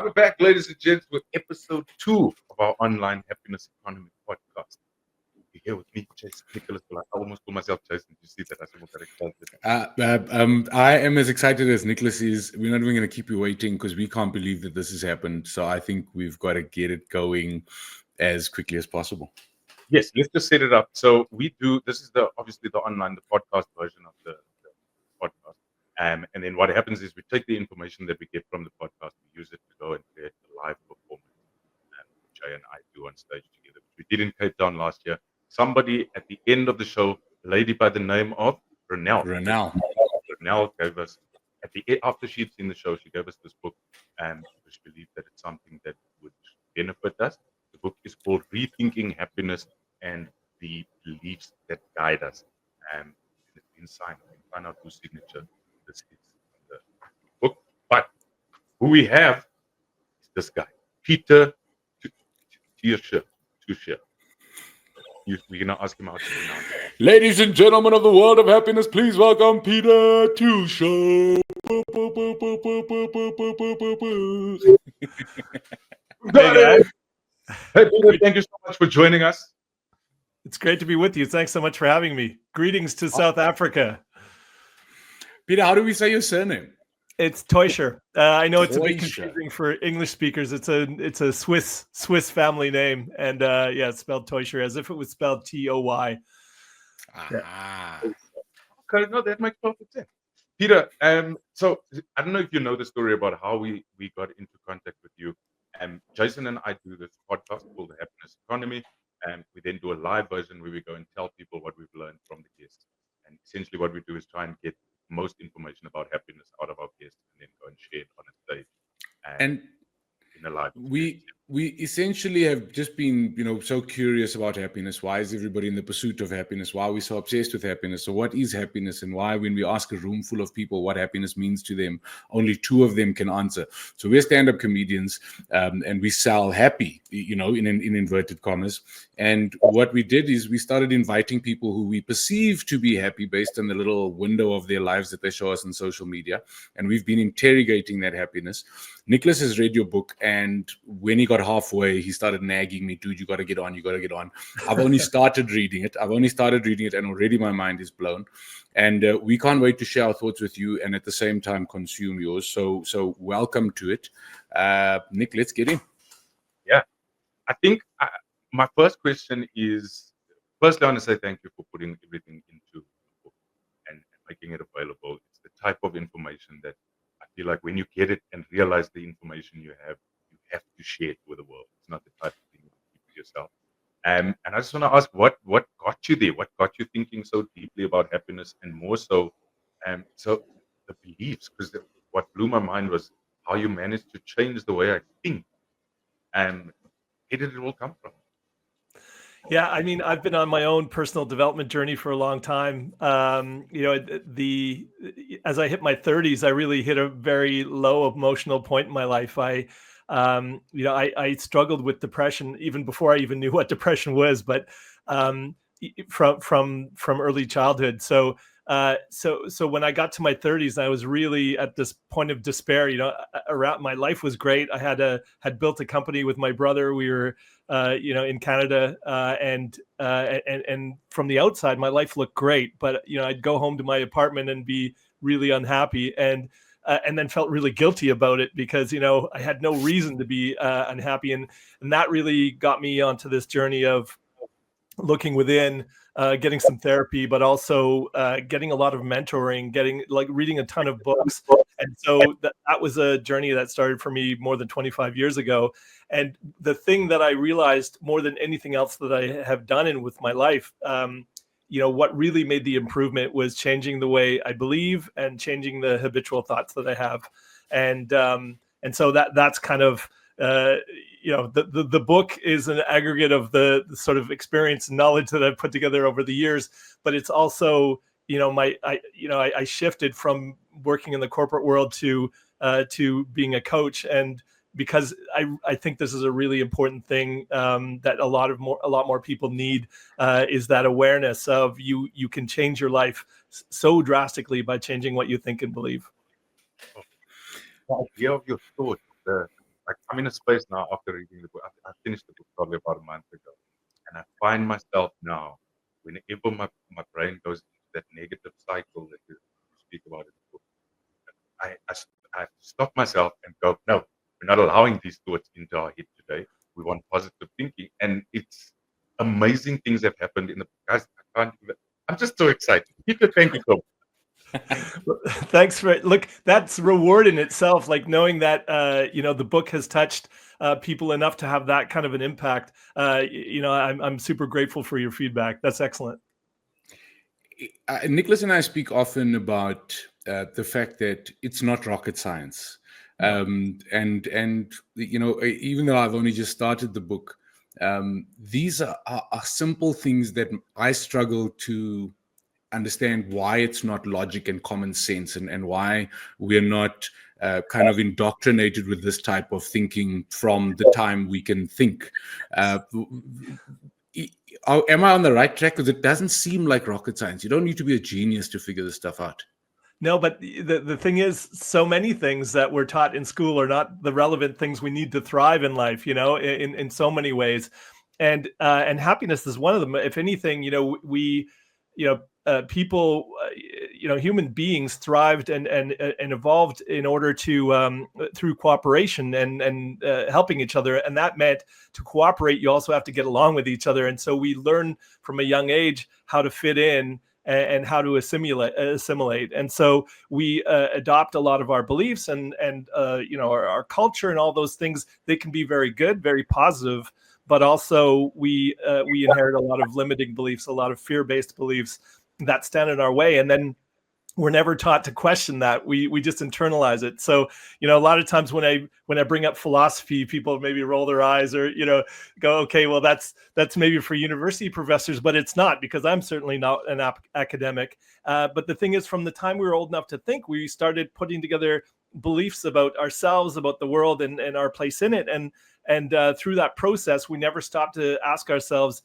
We're back, ladies and gents, with episode 2 of our online happiness economy podcast. You're here with me, Jason Nicholas. I almost call myself Jason. You see that? I said, I am as excited as Nicholas is. We're not even going to keep you waiting because we can't believe that this has happened. So I think we've got to get it going as quickly as possible. Yes, let's just set it up. So this is obviously the podcast version of the podcast. And then what happens is we take the information that we get from the podcast, we use it to go and create a live performance, which Jay and I do on stage together. We did in Cape Town last year. Somebody at the end of the show, a lady by the name of Renelle gave us, after she'd seen the show, she gave us this book, and she believed that it's something that would benefit us. The book is called Rethinking Happiness and the Beliefs That Guide Us. And it's been signed. You can find out whose signature this is in the book. But who we have is this guy, Peter Teuscher. We're going to ask him how to pronounce it. Ladies and gentlemen of the world of happiness, please welcome Peter Teuscher. Hey, Peter, thank you so much for joining us. It's great to be with you. Thanks so much for having me. Greetings to South Africa. Peter, how do we say your surname? It's Teuscher. I know it's a bit confusing for English speakers. It's a Swiss family name, and it's spelled Teuscher as if it was spelled T-O-Y. Okay, no, that makes perfect sense. Peter, so I don't know if you know the story about how we got into contact with you. Jason and I do this podcast called The Happiness Economy, and we then do a live version where we go and tell people what we've learned from the guests. And essentially what we do is try and get most information about happiness out of our guests and then go and share it on a stage. And in a live we essentially have just been, so curious about happiness. Why is everybody in the pursuit of happiness? Why are we so obsessed with happiness? So what is happiness, and why, when we ask a room full of people what happiness means to them, only 2 of them can answer? So we're stand-up comedians, and we sell happy, in inverted commas. And what we did is we started inviting people who we perceive to be happy based on the little window of their lives that they show us on social media. And we've been interrogating that happiness. Nicholas has read your book, and when he got halfway, he started nagging me, dude, you got to get on. I've only started reading it, and already my mind is blown. And we can't wait to share our thoughts with you and at the same time consume yours. So welcome to it. Nick, let's get in. Yeah, I think my first question is, firstly, I want to say thank you for putting everything into the book and making it available. It's the type of information that I feel like when you get it and realize the information you have to share it with the world. It's not the type of thing you keep to yourself. And I just want to ask, what got you there? What got you thinking so deeply about happiness, and more so, so the beliefs? Because what blew my mind was how you managed to change the way I think. And where did it all come from? Yeah, I mean, I've been on my own personal development journey for a long time. As I hit my 30s, I really hit a very low emotional point in my life. I struggled with depression even before I even knew what depression was, but from early childhood. So when I got to my 30s, I was really at this point of despair. Around my life was great. I had built a company with my brother. We were in Canada, and from the outside, my life looked great. But I'd go home to my apartment and be really unhappy, and then felt really guilty about it because I had no reason to be unhappy, and that really got me onto this journey of looking within, getting some therapy, but also getting a lot of mentoring, reading a ton of books. And so that was a journey that started for me more than 25 years ago. And the thing that I realized more than anything else that I have done with my life, what really made the improvement was changing the way I believe and changing the habitual thoughts that I have. And so that's kind of, the book is an aggregate of the sort of experience and knowledge that I've put together over the years, but it's also, I shifted from working in the corporate world to being a coach. And because I think this is a really important thing that a lot more people need, is that awareness of you can change your life so drastically by changing what you think and believe. The idea of your thought, the like I'm in a space now after reading the book. I finished the book probably about a month ago, and I find myself now, whenever my brain goes into that negative cycle that you speak about in the book, I stop myself and go, no, we're not allowing these thoughts into our head today. We want positive thinking, and it's amazing things have happened in the guys. I'm just so excited. Peter, thank you so much. Thanks for look. That's reward in itself. Like knowing that the book has touched people enough to have that kind of an impact. I'm super grateful for your feedback. That's excellent. Nicholas and I speak often about the fact that it's not rocket science, and even though I've only just started the book, these are simple things that I struggle to understand why it's not logic and common sense, and why we're not kind of indoctrinated with this type of thinking from the time we can think. Am I on the right track? Because it doesn't seem like rocket science. You don't need to be a genius to figure this stuff out. No, but the thing is, so many things that we're taught in school are not the relevant things we need to thrive in life, in so many ways. And happiness is one of them. If anything, people, human beings thrived and evolved in order to through cooperation and helping each other, and that meant to cooperate you also have to get along with each other. And so we learn from a young age how to fit in and how to assimilate. And so we adopt a lot of our beliefs and our culture and all those things. They can be very good, very positive, but also we inherit a lot of limiting beliefs, a lot of fear-based beliefs that stand in our way. And then we're never taught to question that. We just internalize it. So, a lot of times when I bring up philosophy, people maybe roll their eyes or, go, okay, well, that's maybe for university professors, but it's not, because I'm certainly not an academic. But the thing is, from the time we were old enough to think, we started putting together beliefs about ourselves, about the world and our place in it. And through that process, we never stopped to ask ourselves,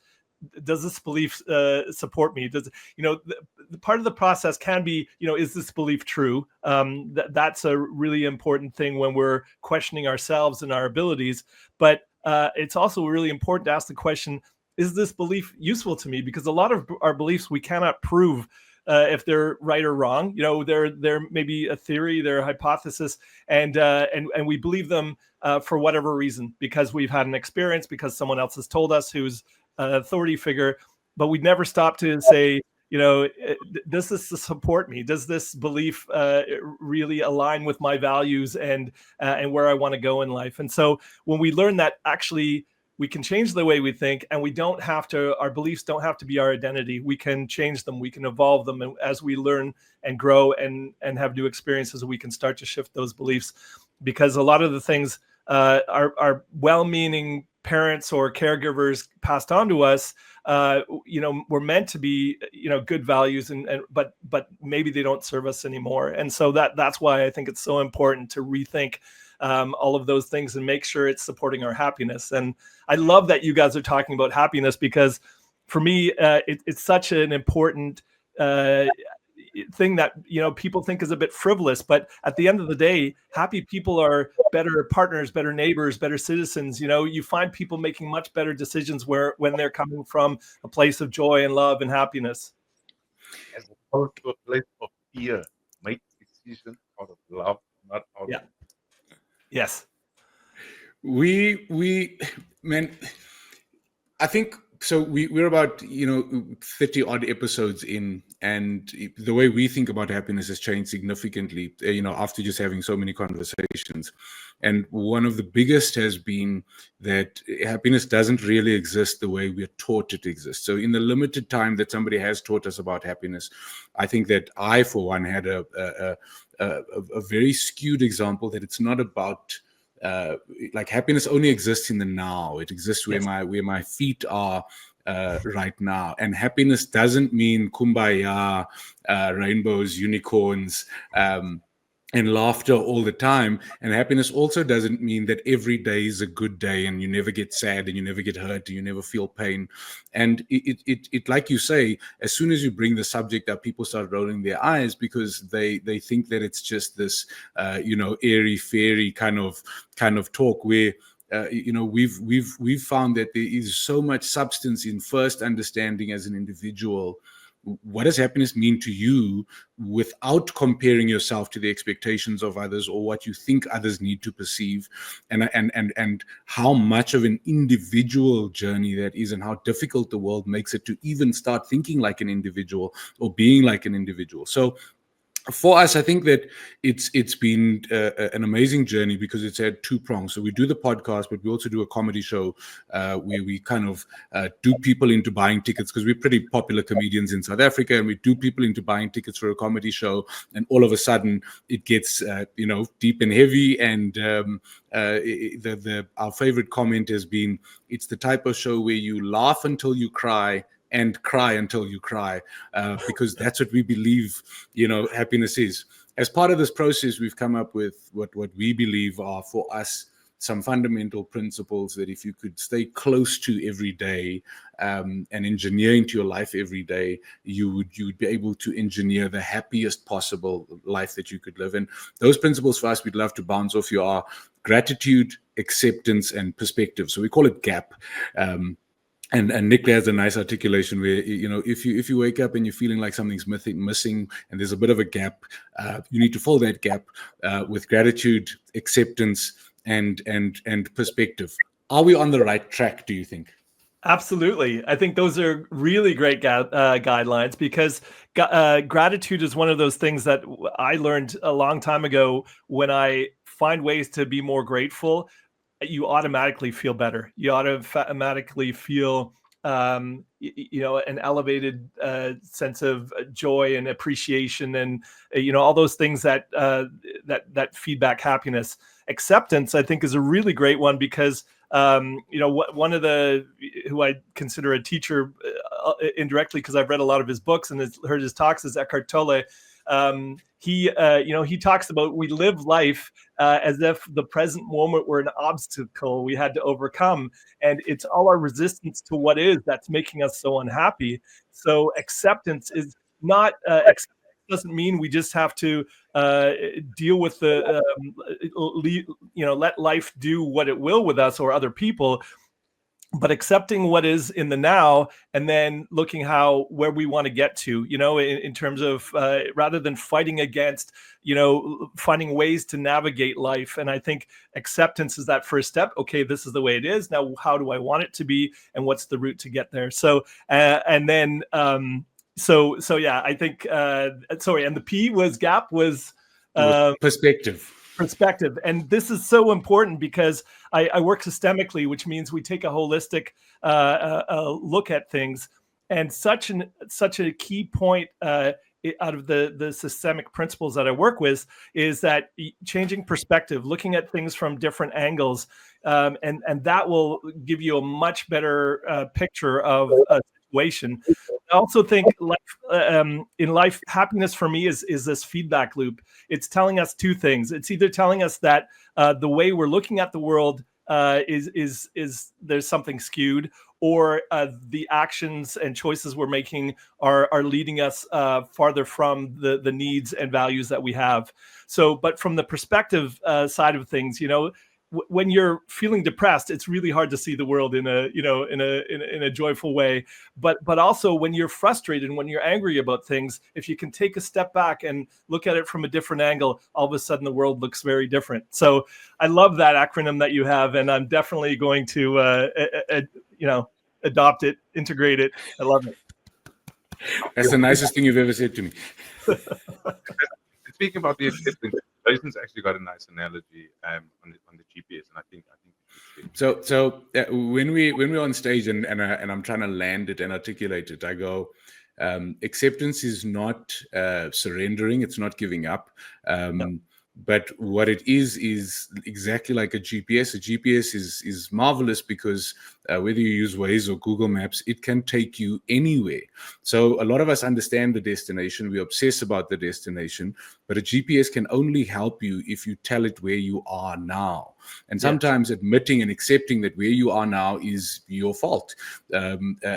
does this belief support me? Does the part of the process can be, is this belief true? That's a really important thing when we're questioning ourselves and our abilities. But it's also really important to ask the question, is this belief useful to me? Because a lot of our beliefs we cannot prove if they're right or wrong. They're maybe a theory, they're a hypothesis, and we believe them for whatever reason, because we've had an experience, because someone else has told us, who's authority figure. But we never stop to say, does this support me? Does this belief really align with my values and where I want to go in life? And so when we learn that actually we can change the way we think, and our beliefs don't have to be our identity. We can change them, we can evolve them. And as we learn and grow and have new experiences, we can start to shift those beliefs, because a lot of the things our well-meaning parents or caregivers passed on to us, were meant to be, good values, but maybe they don't serve us anymore. And so that's why I think it's so important to rethink all of those things and make sure it's supporting our happiness. And I love that you guys are talking about happiness, because for me, it's such an important thing that people think is a bit frivolous, but at the end of the day, happy people are better partners, better neighbors, better citizens. You find people making much better decisions when they're coming from a place of joy and love and happiness, as opposed to a place of fear. Make decisions out of love, not out of Yes. Man, I think so. We're about 30 odd episodes in, and the way we think about happiness has changed significantly. After just having so many conversations, and one of the biggest has been that happiness doesn't really exist the way we're taught it exists. So, in the limited time that somebody has taught us about happiness, I think that I, for one, had a very skewed example that it's not about. Like happiness only exists in the now. It exists where my feet are right now. And happiness doesn't mean kumbaya, rainbows, unicorns. and laughter all the time. And happiness also doesn't mean that every day is a good day and you never get sad and you never get hurt and you never feel pain. And it like you say, as soon as you bring the subject up, people start rolling their eyes because they think that it's just this, airy fairy kind of talk where, we've found that there is so much substance in first understanding as an individual what does happiness mean to you without comparing yourself to the expectations of others or what you think others need to perceive, and how much of an individual journey that is, and how difficult the world makes it to even start thinking like an individual or being like an individual. So for us, I think that it's been an amazing journey because it's had two prongs. So we do the podcast, but we also do a comedy show where we kind of do people into buying tickets, because we're pretty popular comedians in South Africa, and we do people into buying tickets for a comedy show, and all of a sudden it gets deep and heavy. And our favorite comment has been, it's the type of show where you laugh until you cry and cry until you cry, because that's what we believe, happiness is. As part of this process, we've come up with what we believe are, for us, some fundamental principles that if you could stay close to every day and engineer into your life every day, you would be able to engineer the happiest possible life that you could live. And those principles for us, we'd love to bounce off you, are gratitude, acceptance, and perspective. So we call it GAP. And Nick has a nice articulation where, if you wake up and you're feeling like something's missing and there's a bit of a gap, you need to fill that gap with gratitude, acceptance, and perspective. Are we on the right track, do you think? Absolutely. I think those are really great guidelines, because gratitude is one of those things that I learned a long time ago. When I find ways to be more grateful, you automatically feel better. You automatically feel, an elevated sense of joy and appreciation, and all those things that feedback happiness. Acceptance, I think, is a really great one, because one of the, who I consider a teacher indirectly, because I've read a lot of his books and heard his talks, is Eckhart Tolle. He talks about, we live life as if the present moment were an obstacle we had to overcome, and it's all our resistance to what is that's making us so unhappy. So acceptance is not doesn't mean we just have to deal with the let life do what it will with us or other people, but accepting what is in the now, and then looking where we want to get to, in terms of rather than fighting against, finding ways to navigate life. And I think acceptance is that first step. Okay, this is the way it is. Now, how do I want it to be? And what's the route to get there? So, and then, so yeah, I think, sorry. And the P was gap was perspective. And this is so important, because I work systemically, which means we take a holistic look at things. And such a key point out of the systemic principles that I work with is that changing perspective, looking at things from different angles, and that will give you a much better picture of a situation. I also think in life, happiness for me is this feedback loop. It's telling us two things. It's either telling us that the way we're looking at the world is there's something skewed, or the actions and choices we're making are leading us farther from the needs and values that we have. So, but from the perspective side of things, when you're feeling depressed, it's really hard to see the world in a joyful way. But also when you're frustrated and when you're angry about things, if you can take a step back and look at it from a different angle, all of a sudden the world looks very different. So I love that acronym that you have, and I'm definitely going to adopt it, integrate it. I love it. That's the nicest thing you've ever said to me. Speaking about the acceptance, Jason's actually got a nice analogy on the GPS, and I think so when we're on stage and I'm trying to land it and articulate it, I go, acceptance is not surrendering, it's not giving up. But what it is exactly like a GPS. A GPS is marvelous because whether you use Waze or Google Maps, it can take you anywhere. So a lot of us understand the destination. We obsess about the destination, but a GPS can only help you if you tell it where you are now. And sometimes admitting and accepting that where you are now is your fault,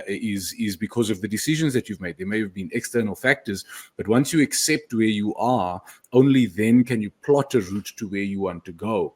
is because of the decisions that you've made. There may have been external factors, but once you accept where you are, only then can you plot a route to where you want to go.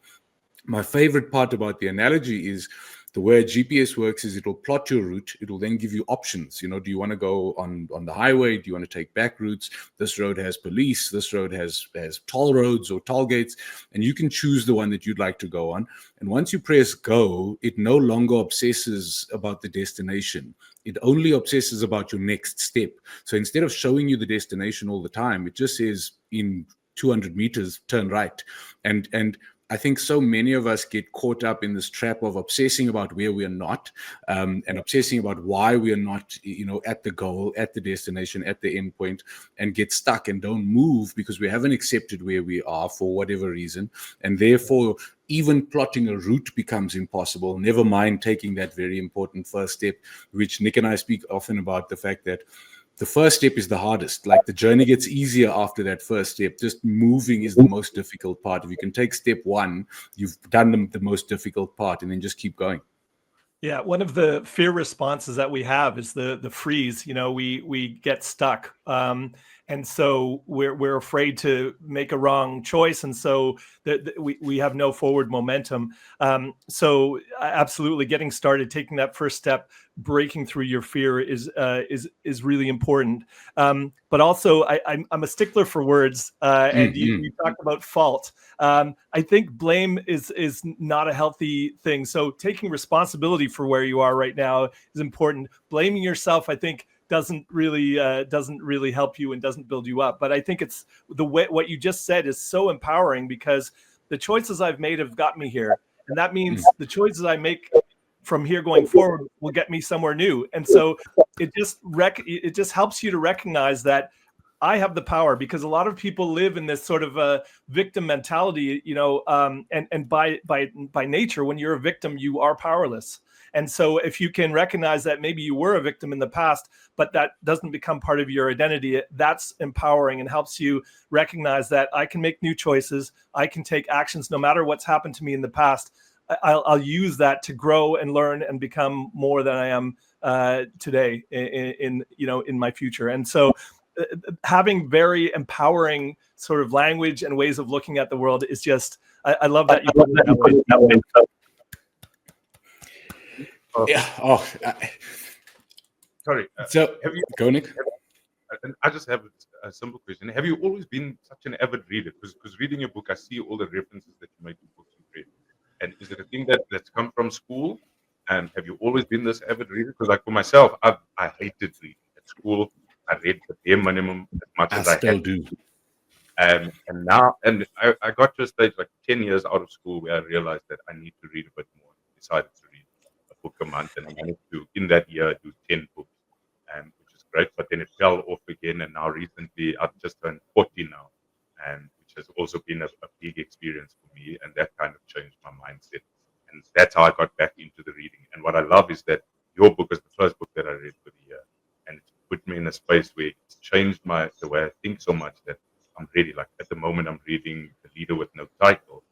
My favorite part about the analogy is the way a GPS works is it'll plot your route. It'll then give you options. Do you want to go on the highway? Do you want to take back routes? This road has police. This road has toll roads or toll gates. And you can choose the one that you'd like to go on. And once you press go, it no longer obsesses about the destination. It only obsesses about your next step. So instead of showing you the destination all the time, it just says in 200 meters, turn right. And I think so many of us get caught up in this trap of obsessing about where we are not, and obsessing about why we are not, at the goal, at the destination, at the end point, and get stuck and don't move because we haven't accepted where we are for whatever reason. And therefore, even plotting a route becomes impossible, never mind taking that very important first step, which Nick and I speak often about, the fact that the first step is the hardest. Like, the journey gets easier after that first step. Just moving is the most difficult part. If you can take step one, you've done the most difficult part, and then just keep going. Yeah, one of the fear responses that we have is the freeze. We get stuck, and so we're afraid to make a wrong choice, and so we have no forward momentum. So absolutely, getting started, taking that first step, breaking through your fear is really important. But also, I'm a stickler for words, and you talked about fault. I think blame is not a healthy thing. So taking responsibility for where you are right now is important. Blaming yourself, I think, doesn't really help you and doesn't build you up. But I think it's the way what you just said is so empowering, because the choices I've made have got me here, and that means the choices I make from here going forward will get me somewhere new. And so it just helps you to recognize that I have the power, because a lot of people live in this sort of a victim mentality, and by nature, when you're a victim, you are powerless. And so if you can recognize that maybe you were a victim in the past, but that doesn't become part of your identity, that's empowering and helps you recognize that I can make new choices. I can take actions no matter what's happened to me in the past. I'll use that to grow and learn and become more than I am today in my future. And so having very empowering sort of language and ways of looking at the world is just, I love that you put it that way. Yeah. Sorry. So go, Nick. I just have a simple question. Have you always been such an avid reader? Because reading your book, I see all the references that you make to books you read. And is it a thing that's come from school? And have you always been this avid reader? Because, like, for myself, I hated reading at school. I read the bare minimum as much as I still do. And I got to a stage like 10 years out of school where I realized that I need to read a bit more. I decided to read a book a month, and I managed to, in that year, do 10 books, which is great. But then it fell off again, and now recently I've just turned 40 now, which has also been a big experience for me, and that kind of changed my mindset. And that's how I got back into the reading. And what I love is that your book is the first book that I read for the year, and it's put me in a space where it's changed the way I think so much that I'm ready. Like, at the moment, I'm reading The Leader with No Title,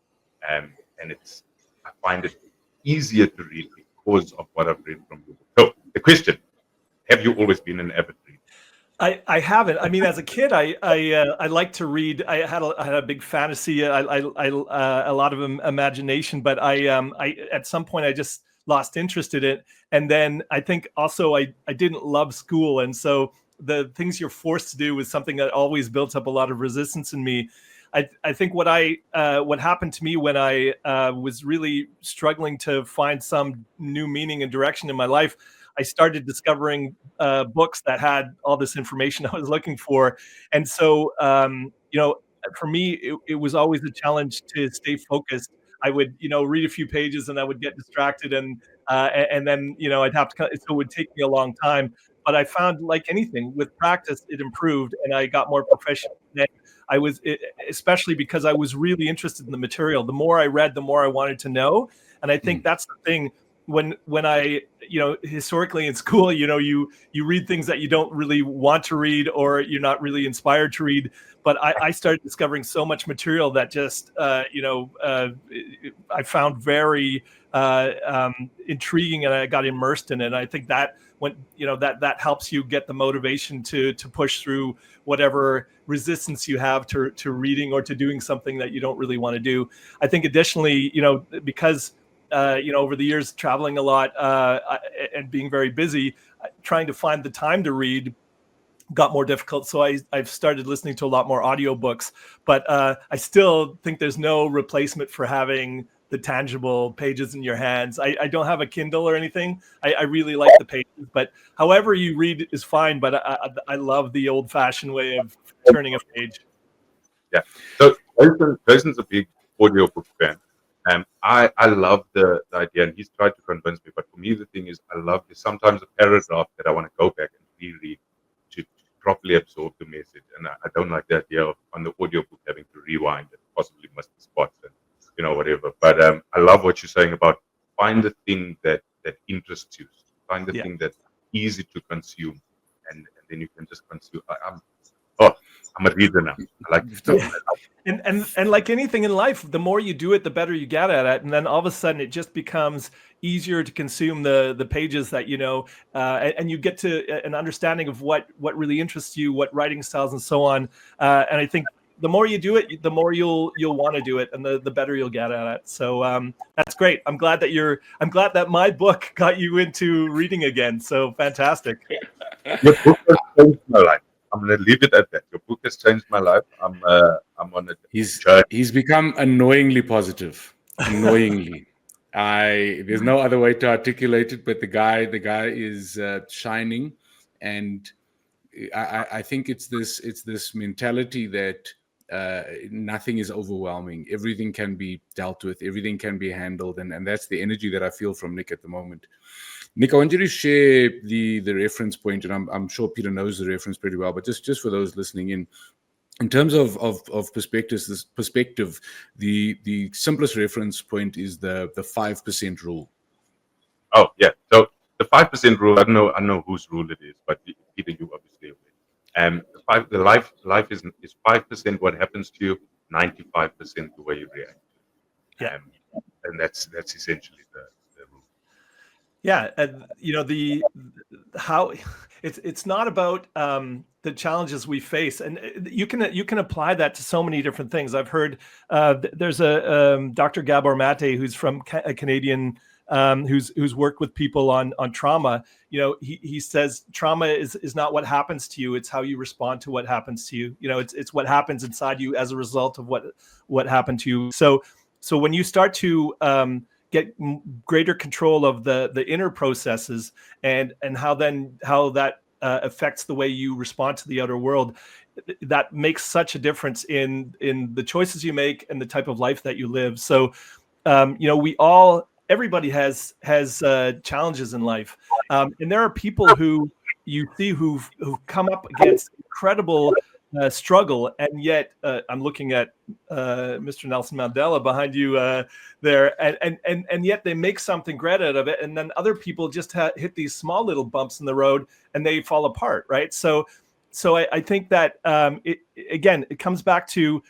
and I find it easier to read because of what I've read from you. So the question: have you always been an avid reader? I haven't. I mean, as a kid, I liked to read. I had a big fantasy. I a lot of imagination, but I at some point I just lost interest in it. And then I think also I didn't love school, and so the things you're forced to do was something that always built up a lot of resistance in me. I think what happened to me when I was really struggling to find some new meaning and direction in my life, I started discovering books that had all this information I was looking for. And so, for me, it was always a challenge to stay focused. I would, read a few pages and I would get distracted, and then, I'd have to, so it would take me a long time. But I found, like anything, with practice, it improved and I got more proficient. And I was, especially because I was really interested in the material. The more I read, the more I wanted to know. And I think that's the thing. When I, historically in school, you read things that you don't really want to read, or you're not really inspired to read. But I started discovering so much material that just, I found very intriguing, and I got immersed in it. And I think that that helps you get the motivation to push through whatever resistance you have to reading or to doing something that you don't really want to do. I think additionally, because over the years traveling a lot and being very busy, trying to find the time to read got more difficult. So I've started listening to a lot more audiobooks, but I still think there's no replacement for having the tangible pages in your hands. I don't have a Kindle or anything. I really like the pages, but however you read is fine. But I love the old fashioned way of turning a page. Yeah. So Jason's a big audiobook fan. I love the idea, and he's tried to convince me. But for me, the thing is, I love sometimes a paragraph that I want to go back and reread to properly absorb the message. And I don't like the idea of on the audiobook having to rewind and possibly miss the spots and whatever. But I love what you're saying about find the thing that interests you, find the thing that's easy to consume, and then you can just consume. I'm a reader now. I like and like anything in life, the more you do it, the better you get at it, and then all of a sudden it just becomes easier to consume the pages that and you get to an understanding of what really interests you, what writing styles and so on. And I think the more you do it, the more you'll want to do it, and the better you'll get at it. So that's great. I'm glad that my book got you into reading again. So fantastic. Your book has changed my life. I'm going to leave it at that. Your book has changed my life. I'm on it. He's become annoyingly positive. Annoyingly. There's no other way to articulate it, but the guy is shining, and I think it's this mentality that nothing is overwhelming. Everything can be dealt with. Everything can be handled, and that's the energy that I feel from Nick at the moment. Nick, I want you to share the reference point, and I'm sure Peter knows the reference pretty well, but just for those listening in terms of perspective, the simplest reference point is the 5% rule. Oh yeah, so the 5% rule. I don't know whose rule it is, but Peter, you obviously aware. The life is 5% what happens to you, 95% the way you react. Yeah, and that's essentially the rule. Yeah, and how it's not about the challenges we face, and you can apply that to so many different things. I've heard there's a Dr. Gabor Mate who's from a Canadian who's worked with people on trauma. He says trauma is not what happens to you; it's how you respond to what happens to you. It's what happens inside you as a result of what happened to you. So when you start to get greater control of the inner processes and how that affects the way you respond to the outer world, that makes such a difference in the choices you make and the type of life that you live. So everybody has challenges in life, and there are people who you see who've come up against incredible struggle, and yet I'm looking at Mr. Nelson Mandela behind you there, and yet they make something great out of it, and then other people just hit these small little bumps in the road and they fall apart, right? So I think that it comes back to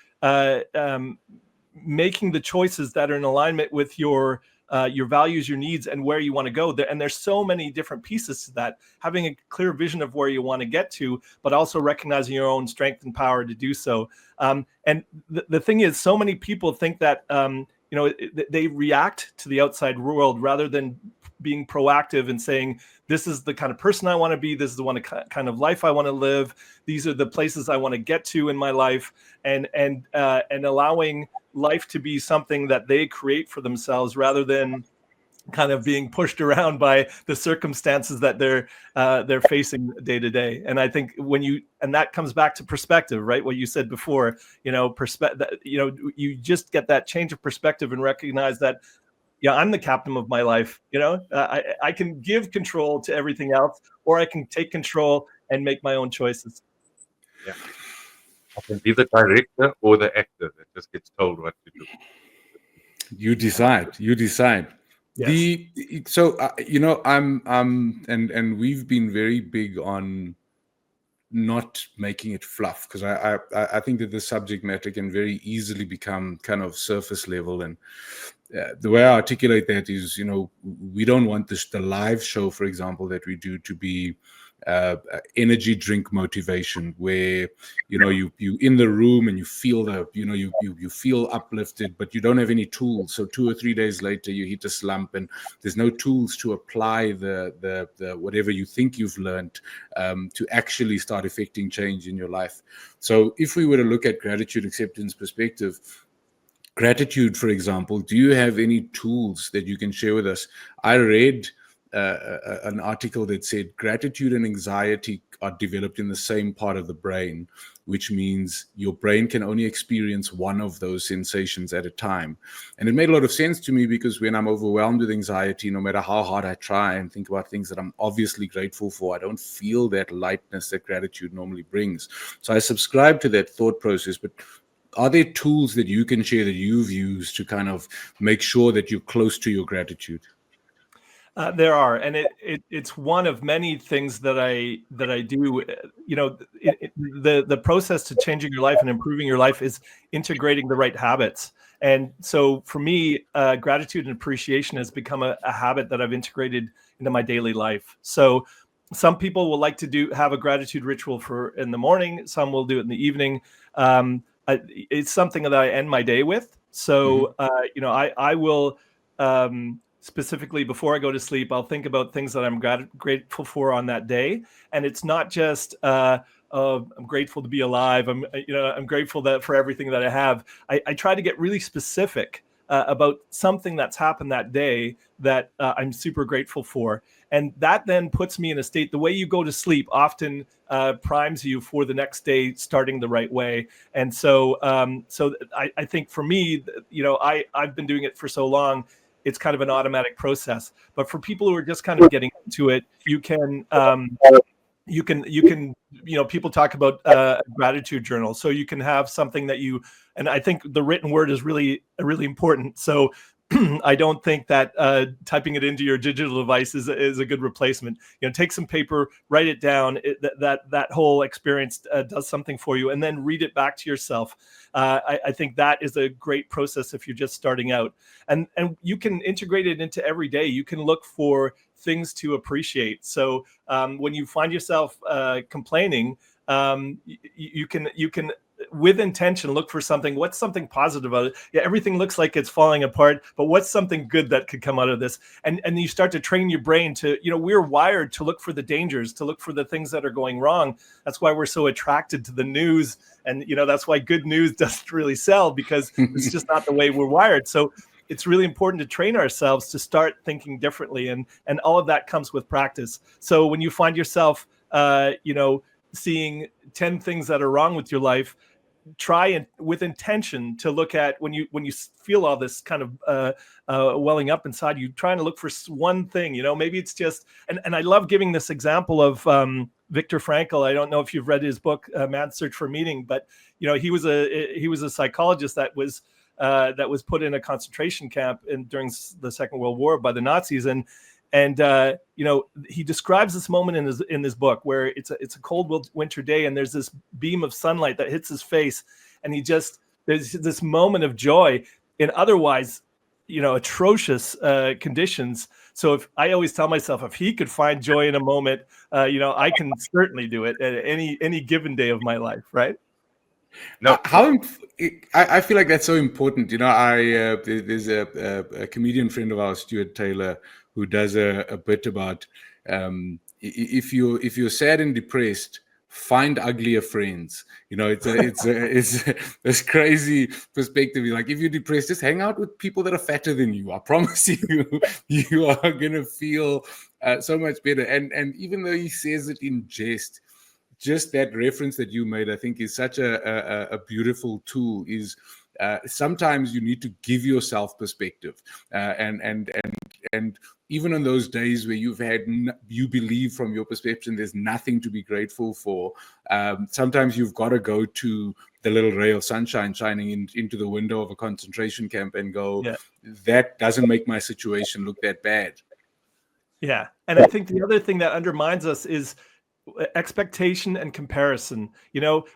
making the choices that are in alignment with your values, your needs, and where you want to go there. And there's so many different pieces to that. Having a clear vision of where you want to get to, but also recognizing your own strength and power to do so. And the thing is, so many people think that they react to the outside world rather than being proactive and saying, this is the kind of person I want to be. This is the kind of life I want to live. These are the places I want to get to in my life, and allowing life to be something that they create for themselves rather than kind of being pushed around by the circumstances that they're facing day to day. And I think that comes back to perspective, right? What you said before, you just get that change of perspective and recognize that, yeah, I'm the captain of my life. I can give control to everything else, or I can take control and make my own choices. Yeah. I can be the director or the actor that just gets told what to do. You decide. You decide. Yes. So and we've been very big on not making it fluff, because I think that the subject matter can very easily become kind of surface level. And the way I articulate that is, we don't want the live show, for example, that we do to be energy drink motivation, where you in the room and you feel you feel uplifted, but you don't have any tools. So 2 or 3 days later you hit a slump and there's no tools to apply the whatever you think you've learned to actually start affecting change in your life. So if we were to look at gratitude, acceptance, perspective, gratitude, for example, do you have any tools that you can share with us? I read an article that said gratitude and anxiety are developed in the same part of the brain, which means your brain can only experience one of those sensations at a time. And it made a lot of sense to me, because when I'm overwhelmed with anxiety, no matter how hard I try and think about things that I'm obviously grateful for, I don't feel that lightness that gratitude normally brings. So I subscribe to that thought process. But are there tools that you can share that you've used to kind of make sure that you're close to your gratitude? There are, and it's one of many things that I do. The process to changing your life and improving your life is integrating the right habits. And so for me, gratitude and appreciation has become a habit that I've integrated into my daily life. So some people will like to have a gratitude ritual for in the morning. Some will do it in the evening. It's something that I end my day with. So I will. Specifically, before I go to sleep, I'll think about things that I'm grateful for on that day, and it's not just I'm grateful to be alive. I'm grateful for everything that I have. I try to get really specific about something that's happened that day that I'm super grateful for, and that then puts me in a state. The way you go to sleep often primes you for the next day starting the right way, and so I think for me, I've been doing it for so long. It's kind of an automatic process. But for people who are just kind of getting into it, you can people talk about a gratitude journal. So you can have something that and I think the written word is really important. So I don't think that typing it into your digital device is a good replacement. Take some paper, write it down. That whole experience does something for you, and then read it back to yourself. I think that is a great process if you're just starting out, and you can integrate it into every day. You can look for things to appreciate. So when you find yourself complaining, you can with intention look for something. What's something positive about it? Yeah, everything looks like it's falling apart, but what's something good that could come out of this? And you start to train your brain to, we're wired to look for the dangers, to look for the things that are going wrong. That's why we're so attracted to the news, and that's why good news doesn't really sell, because it's just not the way we're wired. So it's really important to train ourselves to start thinking differently, and all of that comes with practice. So when you find yourself seeing 10 things that are wrong with your life, try and with intention to look at when you feel all this kind of welling up inside you, trying to look for one thing. Maybe it's just, and I love giving this example of Viktor Frankl. I don't know if you've read his book Man's Search for Meaning, but he was a psychologist that was put in a concentration camp during the Second World War by the Nazis, and he describes this moment in his book where it's a cold winter day, and there's this beam of sunlight that hits his face, and there's this moment of joy in otherwise atrocious conditions. So I always tell myself, if he could find joy in a moment, I can certainly do it at any given day of my life, right? No, I feel like that's so important. There's a comedian friend of ours, Stuart Taylor, who does a bit about if you're sad and depressed, find uglier friends. It's this crazy perspective. Like, if you're depressed, just hang out with people that are fatter than you. I promise you are gonna feel so much better. And even though he says it in jest, just that reference that you made, I think, is such a beautiful tool. Is Sometimes you need to give yourself perspective, and even on those days where you believe from your perception there's nothing to be grateful for, sometimes you've got to go to the little ray of sunshine shining into the window of a concentration camp and go, that doesn't make my situation look that bad. Yeah. And I think the other thing that undermines us is expectation and comparison.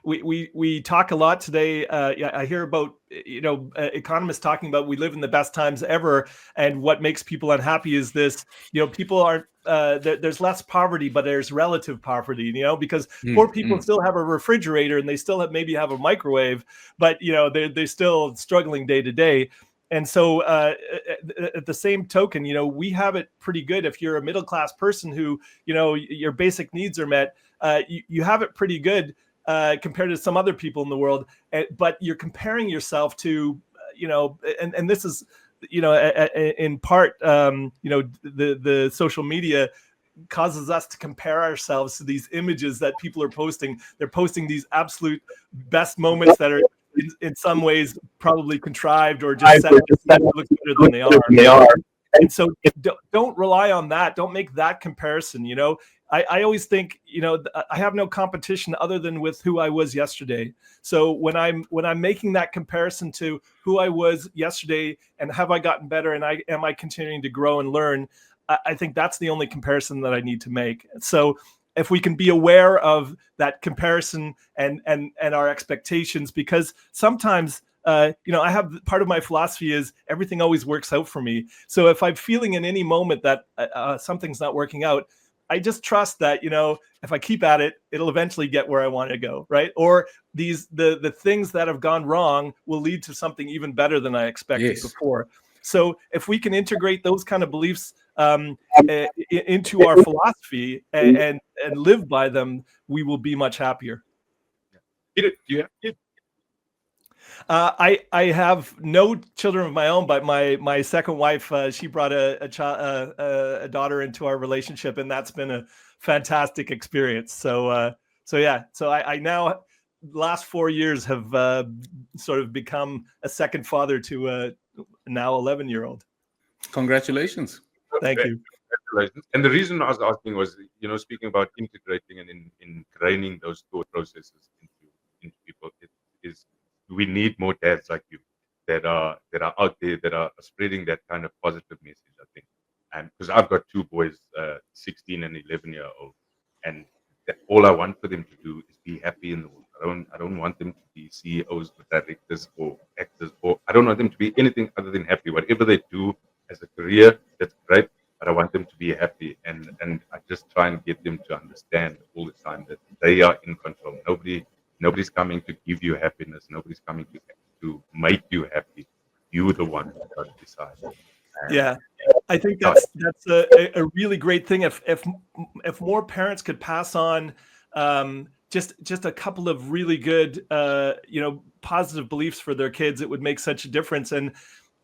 We talk a lot today. I hear about, economists talking about we live in the best times ever. And what makes people unhappy is this, people aren't, there's less poverty, but there's relative poverty, because poor people still have a refrigerator and they still maybe have a microwave, but, they're still struggling day to day. And so at the same token, we have it pretty good. If you're a middle-class person who, your basic needs are met, you have it pretty good compared to some other people in the world. But you're comparing yourself to, and this is, in part, the social media causes us to compare ourselves to these images that people are posting. They're posting these absolute best moments that are in some ways probably contrived or just set up to look better than they are. And so don't rely on that. Don't make that comparison. I always think, I have no competition other than with who I was yesterday. So when I'm making that comparison to who I was yesterday and have I gotten better and am I continuing to grow and learn, I think that's the only comparison that I need to make. So if we can be aware of that comparison and our expectations, because sometimes, I have part of my philosophy is everything always works out for me. So if I'm feeling in any moment that something's not working out, I just trust that, if I keep at it, it'll eventually get where I want to go. Right. Or the things that have gone wrong will lead to something even better than I expected before. So if we can integrate those kind of beliefs into our philosophy and live by them, we will be much happier. Peter, do you have kids? I have no children of my own, but my second wife, she brought a daughter into our relationship, and that's been a fantastic experience. So I now last 4 years have sort of become a second father to a now 11-year-old. Congratulations. Thank you. Congratulations. And the reason I was asking was, speaking about integrating and ingraining those thought processes into people, is we need more dads like you that are out there, that are spreading that kind of positive message, I think. And because I've got two boys, 16 and 11-year-old, and all I want for them to do is be happy in the world. I don't want them to be CEOs or directors or actors, or I don't want them to be anything other than happy. Whatever they do as a career, that's great, but I want them to be happy. And I just try and get them to understand all the time that they are in control. Nobody's coming to give you happiness. Nobody's coming to make you happy. You're the one who's got to decide. Yeah, I think that's a really great thing. If more parents could pass on just a couple of really good positive beliefs for their kids, it would make such a difference. And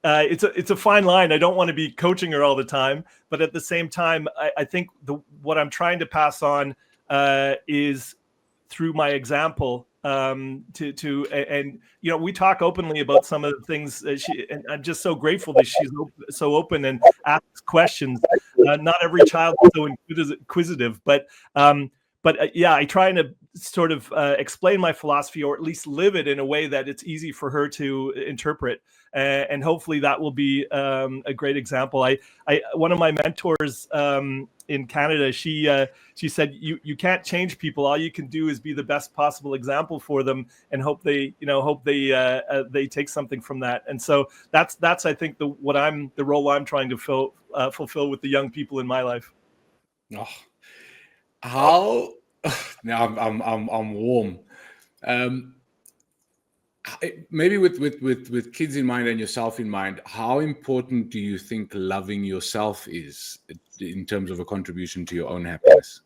it's a fine line. I don't want to be coaching her all the time, but at the same time, I think what I'm trying to pass on is through my example. We talk openly about some of the things that and I'm just so grateful that she's so open and asks questions. Not every child is so inquisitive, but I try to sort of explain my philosophy, or at least live it in a way that it's easy for her to interpret. And hopefully that will be a great example. One of my mentors in Canada, she said, you can't change people. All you can do is be the best possible example for them, and hope they take something from that. And so that's I think the role I'm trying to fulfill with the young people in my life. Oh, how now I'm warm. Maybe with kids in mind and yourself in mind, how important do you think loving yourself is in terms of a contribution to your own happiness?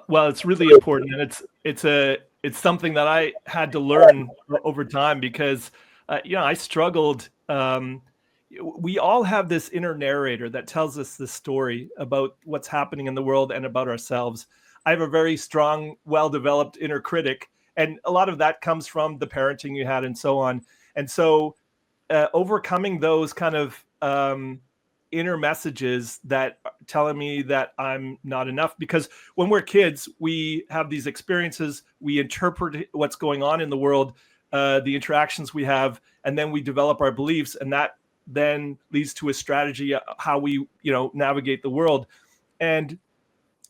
Well, it's really important, and it's something that I had to learn over time, because I struggled. We all have this inner narrator that tells us this story about what's happening in the world and about ourselves. I have a very strong, well-developed inner critic, and a lot of that comes from the parenting you had and so on. And so overcoming those kind of inner messages that are telling me that I'm not enough, because when we're kids, we have these experiences, we interpret what's going on in the world, the interactions we have, and then we develop our beliefs, and that then leads to a strategy how we, navigate the world. And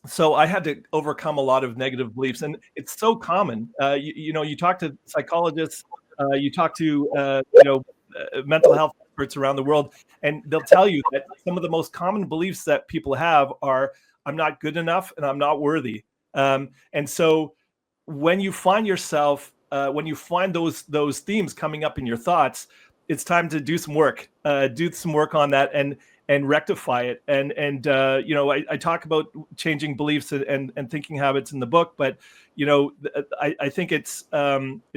so I had to overcome a lot of negative beliefs, and it's so common. You talk to psychologists, you talk to mental health experts around the world, and they'll tell you that some of the most common beliefs that people have are, I'm not good enough and I'm not worthy. And so when you find yourself, when you find those themes coming up in your thoughts, it's time to do some work on that and rectify it. And I talk about changing beliefs and thinking habits in the book, but I think it's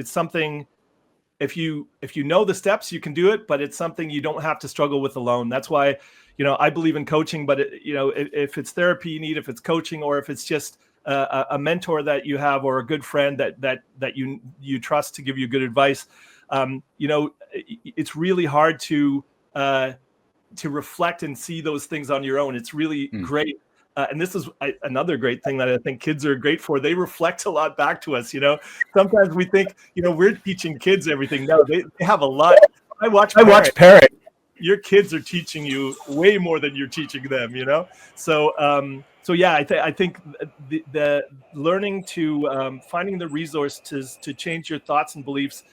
something. If you know the steps, you can do it, but it's something you don't have to struggle with alone. That's why, I believe in coaching, but if it's therapy you need, if it's coaching, or if it's just a mentor that you have, or a good friend that you trust to give you good advice, it's really hard to reflect and see those things on your own. It's really great. And this is another great thing that I think kids are great for. They reflect a lot back to us. Sometimes we think, we're teaching kids everything. No, they have a lot. I watch parents. Your kids are teaching you way more than you're teaching them, So yeah, I think the learning to finding the resources to change your thoughts and beliefs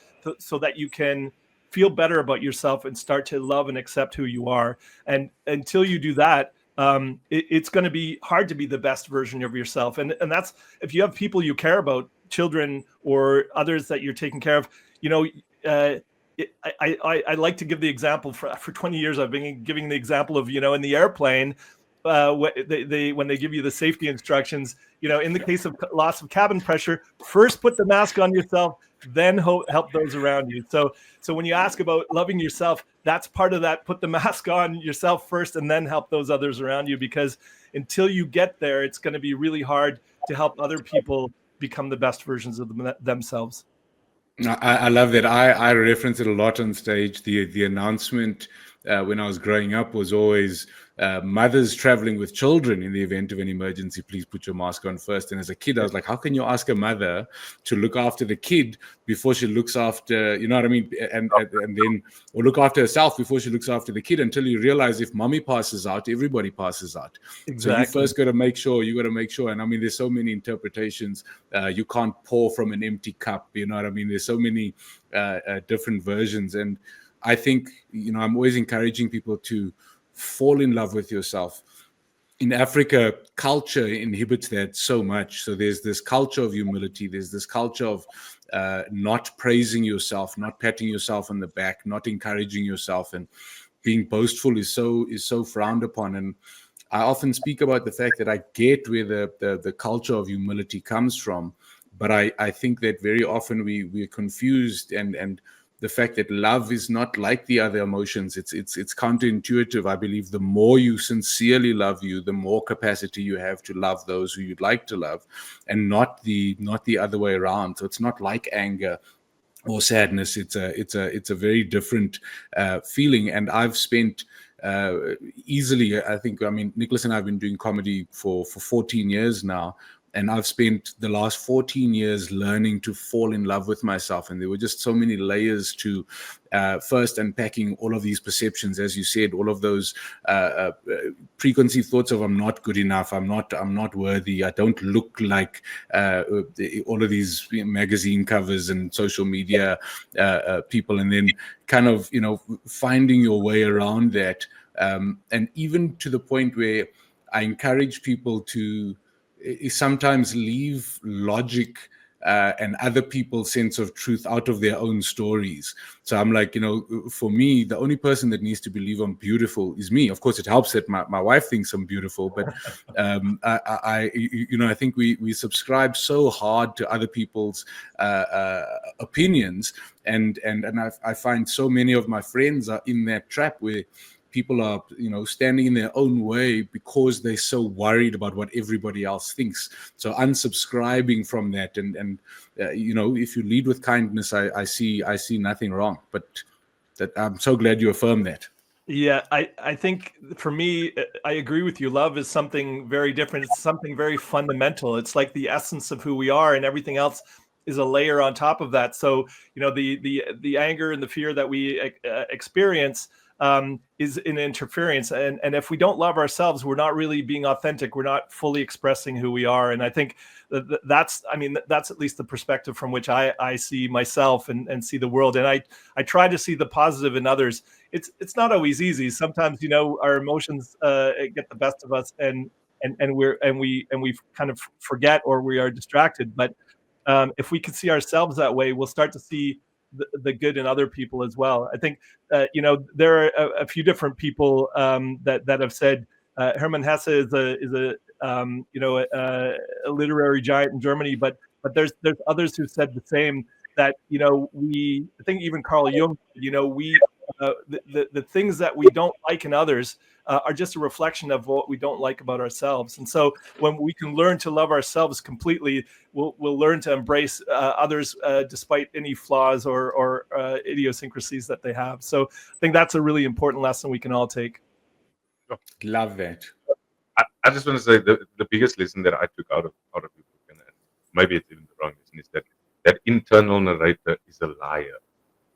so that you can feel better about yourself and start to love and accept who you are. And until you do that, it's going to be hard to be the best version of yourself. And that's, if you have people you care about, children or others that you're taking care of, I like to give the example for 20 years. I've been giving the example of, in the airplane, when they give you the safety instructions, in the case of loss of cabin pressure, first put the mask on yourself, then help those around you. So when you ask about loving yourself, that's part of that. Put the mask on yourself first and then help those others around you, because until you get there, it's going to be really hard to help other people become the best versions of themselves. I love that. I reference it a lot on stage. The announcement when I was growing up was always mothers traveling with children in the event of an emergency, please put your mask on first. And as a kid, I was like, how can you ask a mother to look after the kid before she looks after, you know what I mean? And then, or look after herself before she looks after the kid, until you realize if mommy passes out, everybody passes out. Exactly. So you first got to make sure, and I mean, there's so many interpretations. You can't pour from an empty cup, you know what I mean? There's so many different versions. And I think, I'm always encouraging people to fall in love with yourself. In Africa, culture inhibits that so much. So there's this culture of humility. There's this culture of not praising yourself, not patting yourself on the back, not encouraging yourself, and being boastful is so frowned upon. And I often speak about the fact that I get where the culture of humility comes from, but I think that very often we're confused and the fact that love is not like the other emotions. It's counterintuitive. I believe the more you sincerely love you, the more capacity you have to love those who you'd like to love, and not the other way around. So it's not like anger or sadness. It's a very different feeling. And I've spent easily, Nicholas and I have been doing comedy for 14 years now. And I've spent the last 14 years learning to fall in love with myself. And there were just so many layers to first unpacking all of these perceptions, as you said, all of those preconceived thoughts of I'm not good enough, I'm not worthy, I don't look like all of these magazine covers and social media people, and then kind of, finding your way around that. And even to the point where I encourage people to sometimes leave logic and other people's sense of truth out of their own stories. So I'm like, for me, the only person that needs to believe I'm beautiful is me. Of course, it helps that my wife thinks I'm beautiful, but I think we subscribe so hard to other people's opinions, and I find so many of my friends are in that trap where people are, standing in their own way because they're so worried about what everybody else thinks. So unsubscribing from that, and if you lead with kindness, I see nothing wrong. But that, I'm so glad you affirm that. Yeah, I think for me, I agree with you. Love is something very different. It's something very fundamental. It's like the essence of who we are, and everything else is a layer on top of that. So, the anger and the fear that we experience is an interference. And if we don't love ourselves, we're not really being authentic. We're not fully expressing who we are. And I think that's at least the perspective from which I see myself and see the world. And I try to see the positive in others. It's not always easy. Sometimes, our emotions get the best of us, and we kind of forget, or we are distracted. But if we can see ourselves that way, we'll start to see the good in other people as well. I think there are a few different people that have said. Hermann Hesse is a literary giant in Germany, but there's others who said the same. That I think even Carl Jung, the things that we don't like in others are just a reflection of what we don't like about ourselves. And so when we can learn to love ourselves completely, we'll learn to embrace others despite any flaws or idiosyncrasies that they have. So I think that's a really important lesson we can all take. Love that. I just want to say the biggest lesson that I took out of your book, and maybe it's even the wrong lesson, is that internal narrator is a liar.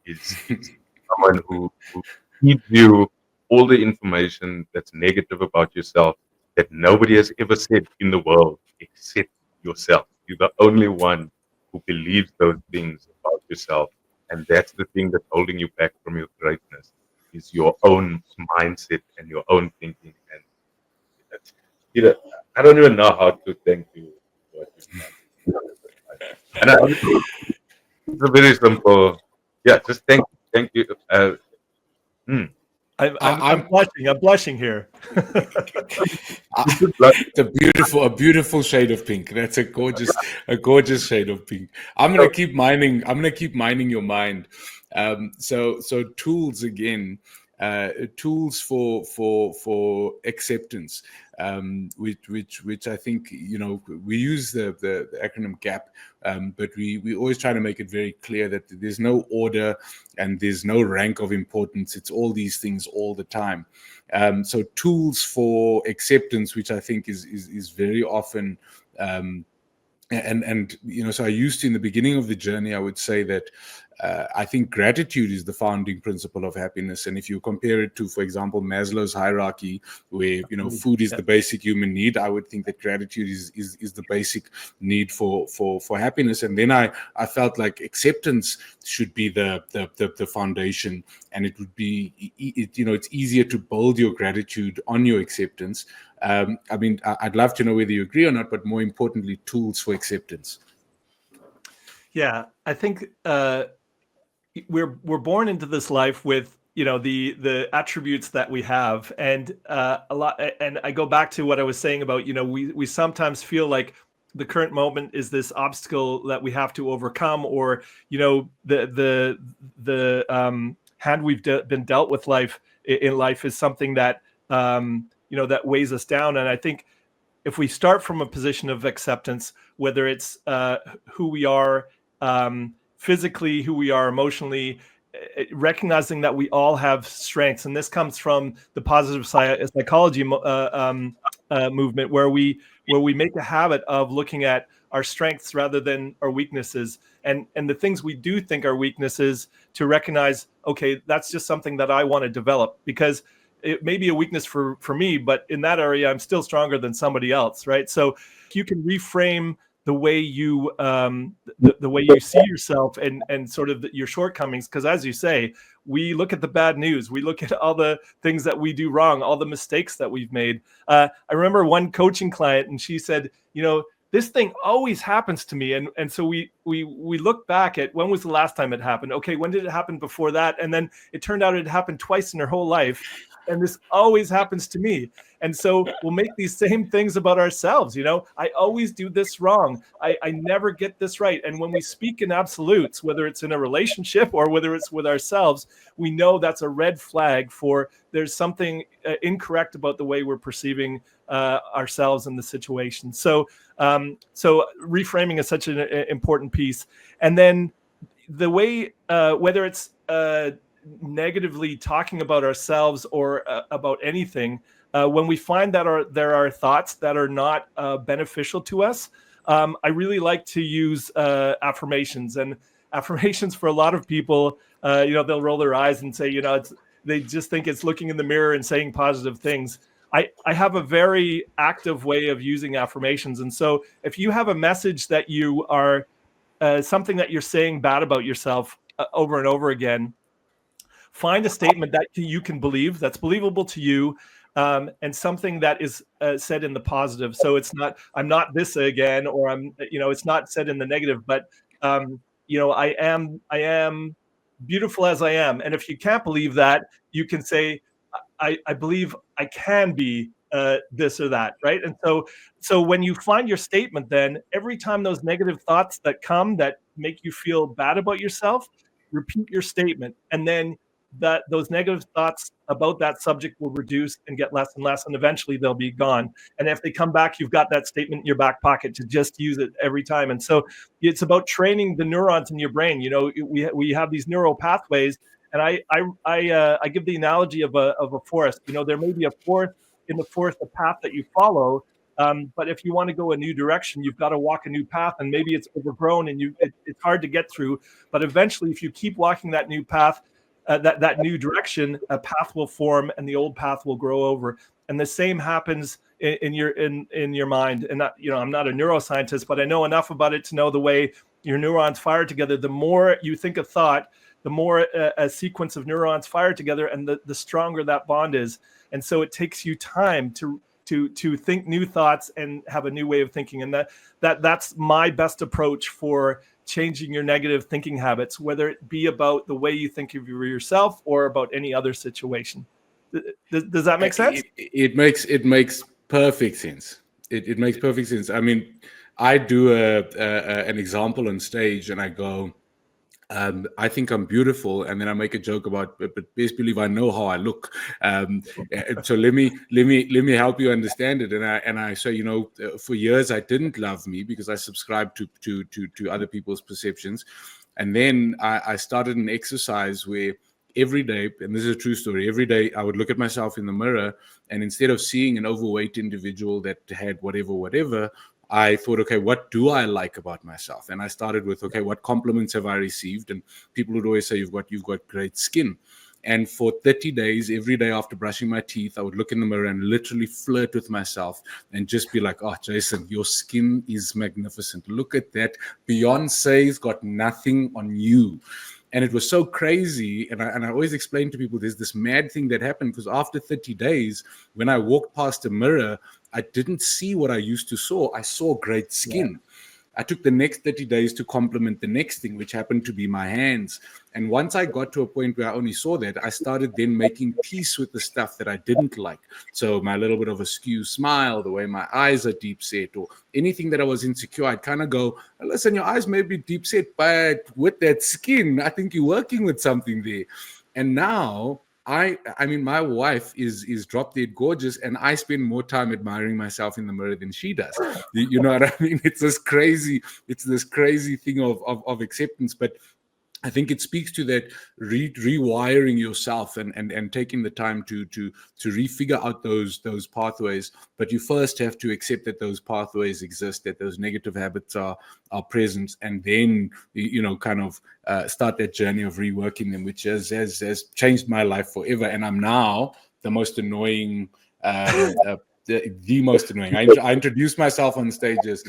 Is someone who feeds you all the information that's negative about yourself that nobody has ever said in the world except yourself. You're the only one who believes those things about yourself, and that's the thing that's holding you back from your greatness, is your own mindset and your own thinking. And Peter, I don't even know how to thank you for what you've done. And it's a very simple, just thank you. I'm blushing. I'm blushing here. It's a beautiful shade of pink. That's a gorgeous shade of pink. I'm gonna keep mining your mind. So tools again. Tools for acceptance, which I think we use the acronym GAP, but we always try to make it very clear that there's no order and there's no rank of importance. It's all these things all the time. So tools for acceptance, which I think is very often. So I used to, in the beginning of the journey, I would say that I think gratitude is the founding principle of happiness. And if you compare it to, for example, Maslow's hierarchy, where food is the basic human need, I would think that gratitude is the basic need for happiness. And then I felt like acceptance should be the foundation, and it would be it's easier to build your gratitude on your acceptance. I'd love to know whether you agree or not, but more importantly, tools for acceptance. Yeah, I think we're born into this life with the attributes that we have, and a lot. And I go back to what I was saying about we sometimes feel like the current moment is this obstacle that we have to overcome, or the hand we've been dealt with in life is something that that weighs us down. And I think if we start from a position of acceptance, whether it's who we are physically, who we are emotionally, recognizing that we all have strengths, and this comes from the positive psychology movement, where we make a habit of looking at our strengths rather than our weaknesses, and the things we do think are weaknesses, to recognize, okay, that's just something that I want to develop, because it may be a weakness for me, but in that area, I'm still stronger than somebody else, right? So you can reframe the way you the way you see yourself and sort of your shortcomings, because as you say, we look at the bad news, we look at all the things that we do wrong, all the mistakes that we've made. I remember one coaching client, and she said, this thing always happens to me. And so we look back at, when was the last time it happened? Okay, when did it happen before that? And then it turned out it happened twice in her whole life. and this always happens to me. And so we'll make these same things about ourselves. I always do this wrong. I never get this right. And when we speak in absolutes, whether it's in a relationship or whether it's with ourselves, we know that's a red flag for there's something incorrect about the way we're perceiving ourselves in the situation. So reframing is such an important piece. And then the way, whether it's negatively talking about ourselves or about anything, when we find that there are thoughts that are not beneficial to us, I really like to use affirmations. And affirmations for a lot of people, they'll roll their eyes and say, they just think it's looking in the mirror and saying positive things. I have a very active way of using affirmations. And so if you have a message that you are something that you're saying bad about yourself over and over again, find a statement that you can believe, that's believable to you, and something that is said in the positive. So it's not, I'm not this again, or it's not said in the negative, but I am beautiful as I am. And if you can't believe that, you can say, I believe I can be this or that, right? And so when you find your statement, then every time those negative thoughts that come that make you feel bad about yourself, repeat your statement, and then those negative thoughts about that subject will reduce and get less and less, and eventually they'll be gone. And if they come back, you've got that statement in your back pocket to just use it every time. And so it's about training the neurons in your brain. We have these neural pathways. And I give the analogy of a forest. There may be a path that you follow, but if you want to go a new direction, you've got to walk a new path, and maybe it's overgrown and it's hard to get through. But eventually, if you keep walking that new path, that new direction, a path will form, and the old path will grow over. And the same happens in your mind. And I'm not a neuroscientist, but I know enough about it to know the way your neurons fire together. The more you think a thought, the more a sequence of neurons fire together, and the stronger that bond is. And so it takes you time to think new thoughts and have a new way of thinking. And that's my best approach for changing your negative thinking habits, whether it be about the way you think of yourself or about any other situation. Does that make sense? It makes perfect sense. It makes perfect sense. I mean, I do an example on stage, and I go, I think I'm beautiful, and then I make a joke about, but best believe I know how I look. So let me help you understand it. And I say, for years I didn't love me because I subscribed to other people's perceptions, and then I started an exercise where every day, and this is a true story, every day I would look at myself in the mirror, and instead of seeing an overweight individual that had whatever, I thought, okay, what do I like about myself? And I started with, okay, what compliments have I received? And people would always say, you've got great skin. And for 30 days, every day after brushing my teeth, I would look in the mirror and literally flirt with myself and just be like, oh, Jason, your skin is magnificent. Look at that. Beyonce's got nothing on you. And it was so crazy. And I always explain to people, there's this mad thing that happened, because after 30 days, when I walked past a mirror, I didn't see what I used to saw. I saw great skin. Yeah. I took the next 30 days to compliment the next thing, which happened to be my hands. And once I got to a point where I only saw that, I started then making peace with the stuff that I didn't like. So my little bit of a skew smile, the way my eyes are deep set, or anything that I was insecure, I'd kind of go, listen, your eyes may be deep set, but with that skin, I think you're working with something there. And now I mean, my wife is drop dead gorgeous, and I spend more time admiring myself in the mirror than she does. You know what I mean? It's this crazy thing of acceptance. But I think it speaks to that rewiring yourself and taking the time to refigure out those pathways. But you first have to accept that those pathways exist, that those negative habits are present, and then kind of start that journey of reworking them, which has changed my life forever. And I'm now the most annoying. The most annoying. I introduce myself on stages.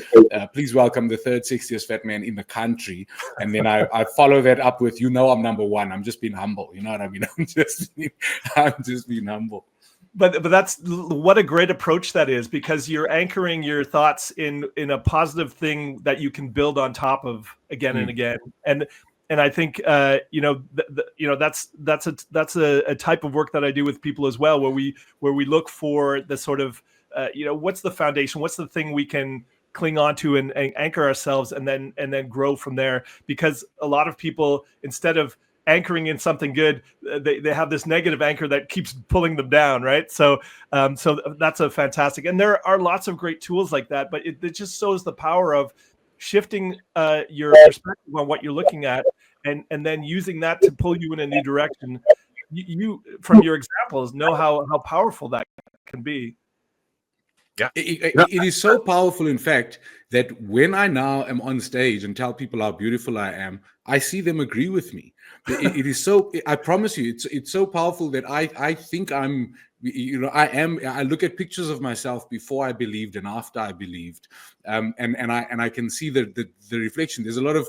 Please welcome the third sexiest fat man in the country, and then I follow that up with, I'm number one. I'm just being humble. You know what I mean? I'm just being humble. But that's what a great approach that is, because you're anchoring your thoughts in a positive thing that you can build on top of again and again. And and I think that's a type of work that I do with people as well, where we look for the sort of what's the foundation, what's the thing we can cling on to and anchor ourselves, and then grow from there. Because a lot of people, instead of anchoring in something good, they have this negative anchor that keeps pulling them down, right? So that's a fantastic, and there are lots of great tools like that, but it just shows the power of shifting your perspective on what you're looking at, and then using that to pull you in a new direction. You from your examples know how powerful that can be. Yeah. It is so powerful, in fact, that when I now am on stage and tell people how beautiful I am, I see them agree with me. It is so, I promise you, it's so powerful that I think I'm, I look at pictures of myself before I believed and after I believed. And I can see the reflection. There's a lot of,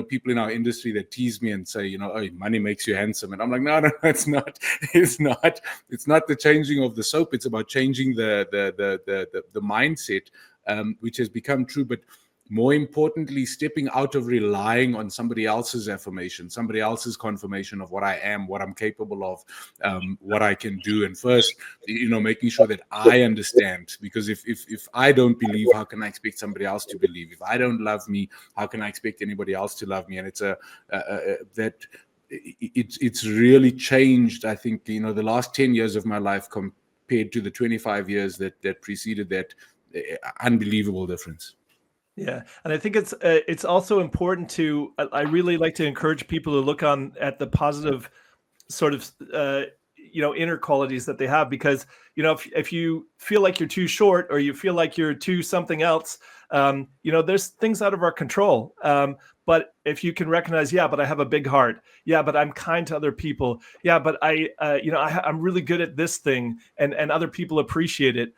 people in our industry that tease me and say, oh, money makes you handsome. And I'm like, no, it's not. It's not the changing of the soap. It's about changing the mindset, which has become true. But more importantly, stepping out of relying on somebody else's affirmation, somebody else's confirmation of what I am, what I'm capable of, what I can do. And first, making sure that I understand, because if I don't believe, how can I expect somebody else to believe? If I don't love me, how can I expect anybody else to love me? And it's it's really changed, I think, the last 10 years of my life compared to the 25 years that preceded that. Unbelievable difference. Yeah, and I think it's also important to. I really like to encourage people to look at the positive sort of inner qualities that they have, because if you feel like you're too short, or you feel like you're too something else, there's things out of our control. But if you can recognize, yeah, but I have a big heart. Yeah, but I'm kind to other people. Yeah, but I'm really good at this thing, and other people appreciate it.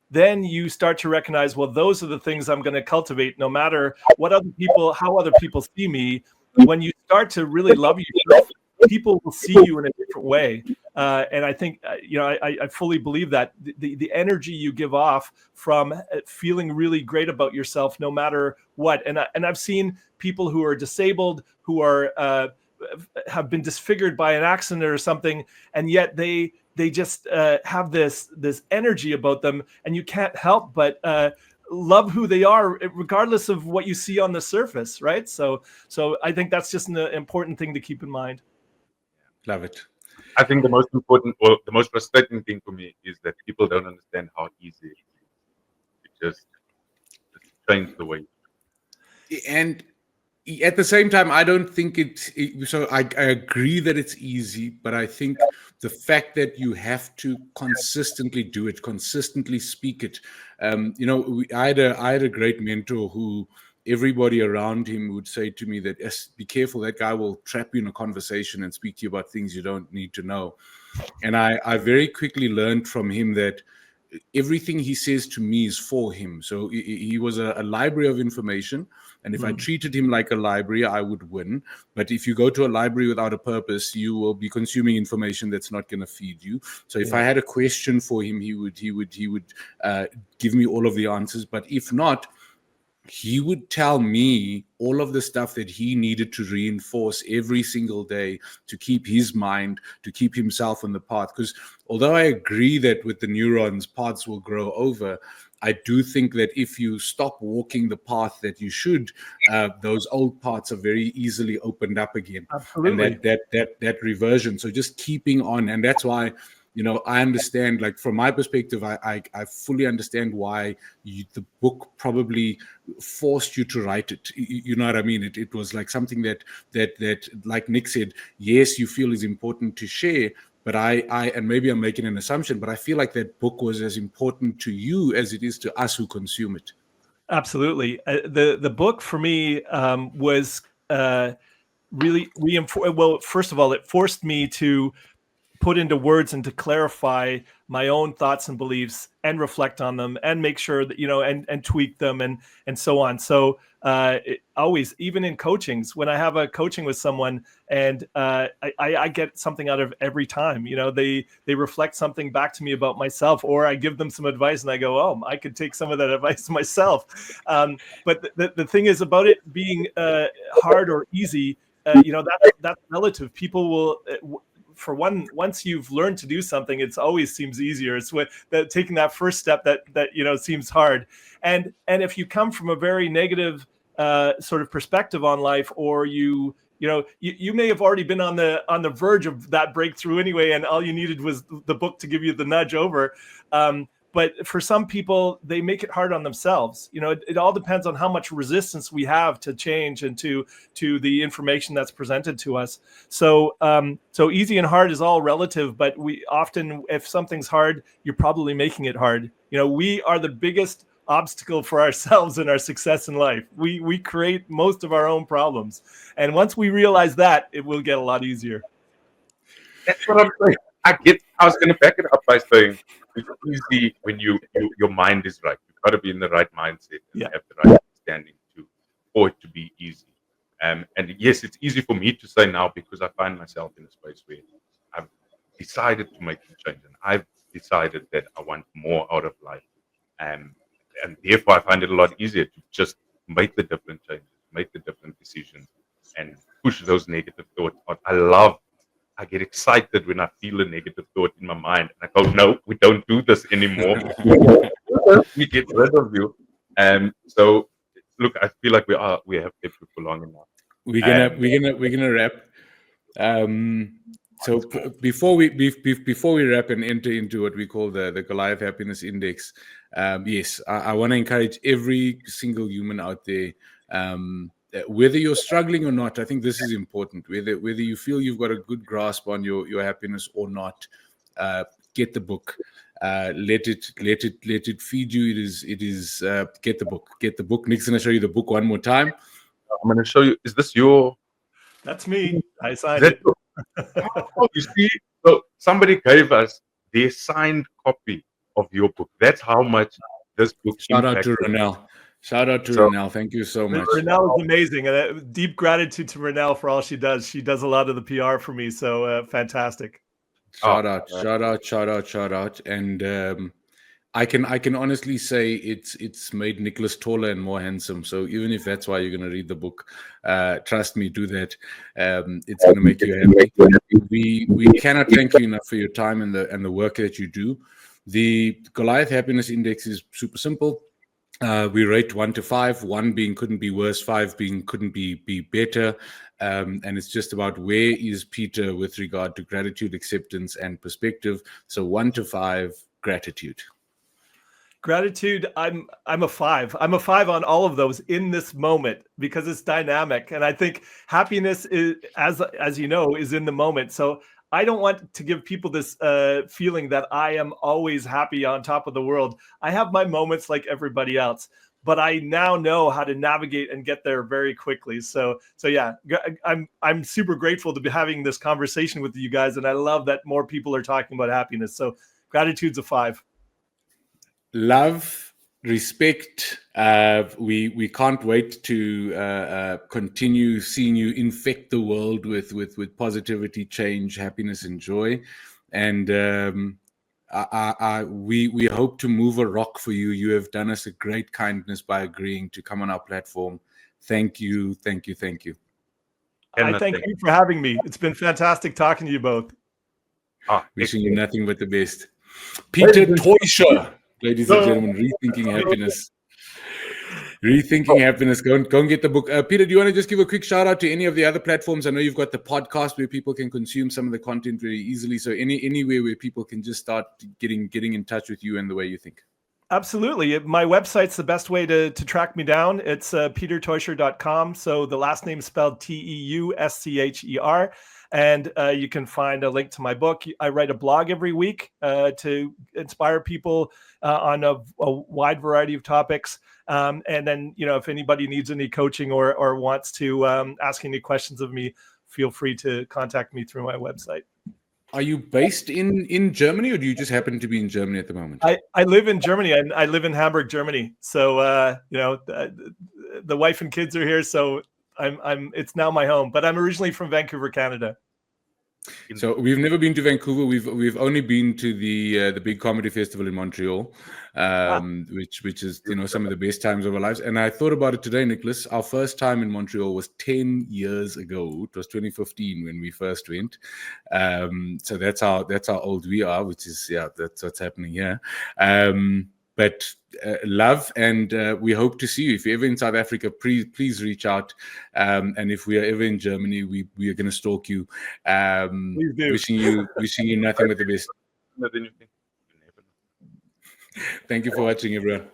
Then you start to recognize, well, those are the things I'm going to cultivate, no matter how other people see me. When you start to really love yourself, people will see you in a different way. And I think, I fully believe that the energy you give off from feeling really great about yourself, no matter what. And I've seen people who are disabled, who are have been disfigured by an accident or something, and yet they just have this energy about them, and you can't help but love who they are, regardless of what you see on the surface, right? So I think that's just an important thing to keep in mind. Love it. I think the most important, or the most frustrating thing for me, is that people don't understand how easy it is to just change the way. And at the same time, I don't think so I agree that it's easy, but I think the fact that you have to consistently do it, consistently speak it. I had a great mentor who everybody around him would say to me that, yes, be careful, that guy will trap you in a conversation and speak to you about things you don't need to know. And I very quickly learned from him that everything he says to me is for him. So he was a library of information. And if I treated him like a library, I would win. But if you go to a library without a purpose, you will be consuming information that's not going to feed you. So if I had a question for him, he would give me all of the answers. But if not, he would tell me all of the stuff that he needed to reinforce every single day to keep his mind, to keep himself on the path. Because although I agree that with the neurons, paths will grow over, I do think that if you stop walking the path that you should, those old paths are very easily opened up again. Absolutely. And that reversion. So just keeping on. And that's why, I understand, like, from my perspective, I fully understand why the book probably forced you to write it. You know what I mean? It was like something that like Nick said, yes, you feel is important to share, but and maybe I'm making an assumption, but I feel like that book was as important to you as it is to us who consume it. Absolutely. The book for me was really reinforced. Well, first of all, it forced me to put into words and to clarify my own thoughts and beliefs and reflect on them and make sure that, and tweak them and so on. So always, even in coachings, when I have a coaching with someone and I get something out of every time, they reflect something back to me about myself, or I give them some advice and I go, oh, I could take some of that advice myself. But the thing is about it being hard or easy, that's relative. People will. Once you've learned to do something, it's always seems easier. It's taking that first step that seems hard. And if you come from a very negative sort of perspective on life, or you may have already been on the verge of that breakthrough anyway, and all you needed was the book to give you the nudge over. But for some people, they make it hard on themselves. It all depends on how much resistance we have to change and to the information that's presented to us. So easy and hard is all relative, but we often, if something's hard, you're probably making it hard. We are the biggest obstacle for ourselves in our success in life. We create most of our own problems. And once we realize that, it will get a lot easier. That's what I'm saying. I was going to back it up by saying it's easy when your mind is right. You've got to be in the right mindset and have the right understanding for it to be easy. And yes, it's easy for me to say now because I find myself in a space where I've decided to make the change, and I've decided that I want more out of life. And therefore, I find it a lot easier to just make the different changes, make the different decisions, and push those negative thoughts out. I get excited when I feel a negative thought in my mind, and I go, "No, we don't do this anymore. We get rid of you." So, look, I feel like we have kept you for long enough. We're gonna wrap. So before we wrap and enter into what we call the Goliath Happiness Index, yes, I want to encourage every single human out there. Whether you're struggling or not, I think this is important. Whether you feel you've got a good grasp on your happiness or not, get the book. Let it feed you. It is get the book. Get the book. Nick's gonna show you the book one more time. I'm gonna show you. Is this your? That's me. I signed it. Oh, you see, so somebody gave us their signed copy of your book. That's how much this book. Shout out to Renelle. Renelle. Thank you so much. Renelle is amazing. And deep gratitude to Renelle for all she does. She does a lot of the PR for me. So fantastic. Shout out. And I can honestly say it's made Nicholas taller and more handsome. So even if that's why you're going to read the book, trust me, do that. It's going to make you happy. We cannot thank you enough for your time and the work that you do. The Goliath Happiness Index is super simple. We rate 1 to 5, 1 being couldn't be worse, 5 being couldn't be better. And it's just about where is Peter with regard to gratitude, acceptance, and perspective. So 1 to 5, gratitude. Gratitude, I'm a 5. I'm a 5 on all of those in this moment because it's dynamic. And I think happiness is, as you know, is in the moment. So I don't want to give people this feeling that I am always happy on top of the world. I have my moments like everybody else, but I now know how to navigate and get there very quickly. So yeah, I'm super grateful to be having this conversation with you guys, and I love that more people are talking about happiness. So gratitude's a 5. Love, respect. We can't wait to continue seeing you infect the world with positivity, change, happiness, and joy. And we hope to move a rock for you. You have done us a great kindness by agreeing to come on our platform. Thank you. I thank you for having me. It's been fantastic talking to you both. Wishing you nothing but the best. Peter Teuscher. Ladies and gentlemen, Rethinking Happiness. Rethinking Happiness. Go and get the book. Peter, do you want to just give a quick shout out to any of the other platforms? I know you've got the podcast where people can consume some of the content very easily. So anywhere where people can just start getting in touch with you and the way you think. Absolutely. My website's the best way to track me down. It's peterteuscher.com. So the last name is spelled Teuscher. And you can find a link to my book. I write a blog every week to inspire people on a wide variety of topics. And then, if anybody needs any coaching or wants to ask any questions of me, feel free to contact me through my website. Are you based in Germany, or do you just happen to be in Germany at the moment? I live in Germany, and I live in Hamburg, Germany. So, the wife and kids are here. So it's now my home, but I'm originally from Vancouver, Canada. So we've never been to Vancouver. We've only been to the big comedy festival in Montreal, which is some of the best times of our lives. And I thought about it today, Nicholas. Our first time in Montreal was 10 years ago. It was 2015 when we first went. So that's how old we are. Which is that's what's happening here. But love, and we hope to see you. If you're ever in South Africa, please reach out. And if we are ever in Germany, we are going to stalk you. Please do. Wishing you nothing but the best. Thank you for watching, everyone.